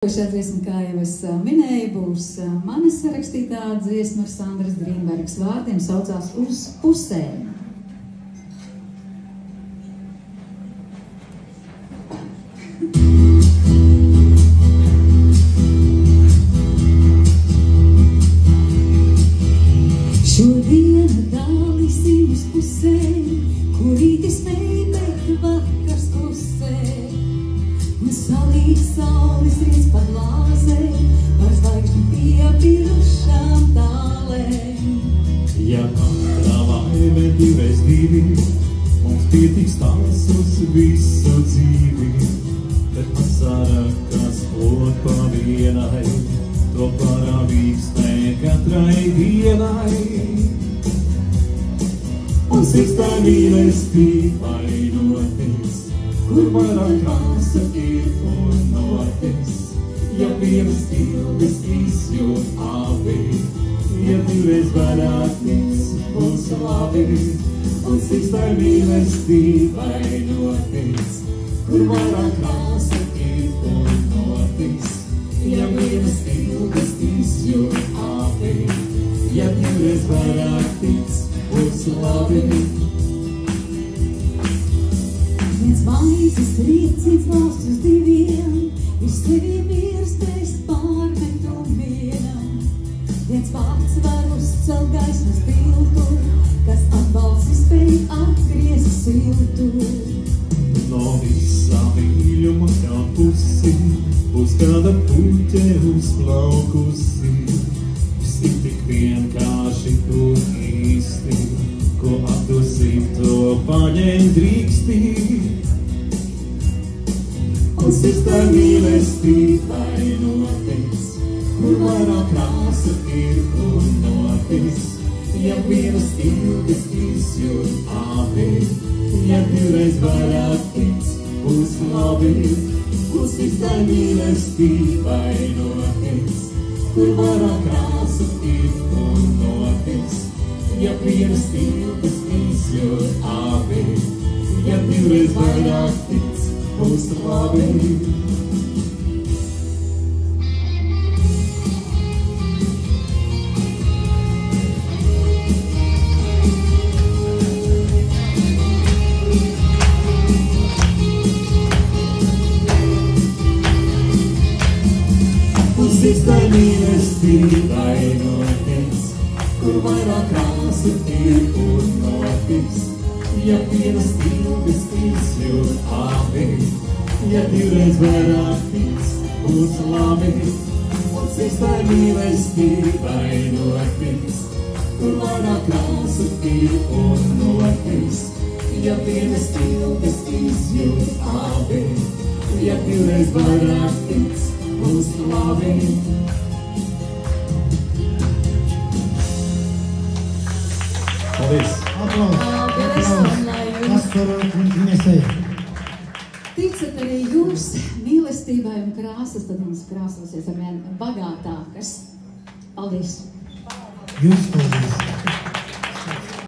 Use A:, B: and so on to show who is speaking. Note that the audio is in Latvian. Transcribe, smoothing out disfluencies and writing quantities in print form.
A: Šā dziesma, kā jau es minēju, būs manis sarakstītā dziesma ar Sandras Grīnbergas vārdiem, saucās Uz pusēm. Šodiena dālīsim uz pusēm, kurītis meibēt vakars klusē. Un salīt saules riec par glāzēm, par zvaigžņu piebirušām tālēm.
B: Ja katrā laime divreiz divi, mums pietiks tās uz visu dzīvi. Bet asara, kas plod pa vienai, to parāvīksnē katrai dienai. Un sirdstai mīlestība vainoties, kur vairāk krāsa ir un notis. Ja vienas ilgas izjūt abi, ja divreiz vairāk tic būs labi. Un sirdstai mīlestība vainoties, kur vairāk krāsa ir un notis. Ja vienas ilgas izjūt abi, ja divreiz vairāk tic būs labi.
A: Viens maizes rīt, cits valsts uz diviem, uz tevi mirstēs pārmetumiem. Viens vārds var uzcelt gaismas tiltu, kas atbalsi spēj atgriezt siltu.
B: No visā mīļuma kā pusi, būs kāda puķe uzplaukusi. Ir tik vienkārši tur īsti, ko atdosim, to paņemt drīksti. Un sirdstai mīlestība vainoties, kur vairāk krāsa ir un notis. Ja vienas ilgas izjūt abi, ja divreiz vairāk tic būs labi. Un sirdstai mīlestība vainoties, kur vairāk krāsa ir un notis. Ja vienas ilgas izjūt abi, ja divreiz vairāk tic būs labi. Un sirdstai mīlestība vainoties, kur vairāk krāsa ir un notis. Ja vienas ilgas izjūt abi, ja divreiz vairāk tic būs labi. Un sirdstai mīlestība vainoties, kur vairāk krāsa ir un notis. Ja vienas ilgas izjūt abi, ja divreiz vairāk tic būs labi.
C: Paldies!
A: Paldies, un lai jūs ticat arī jūs mīlestībai un krāsas, tad mums krāsosies arvien bagātākas. Paldies!
C: Jūs paldies!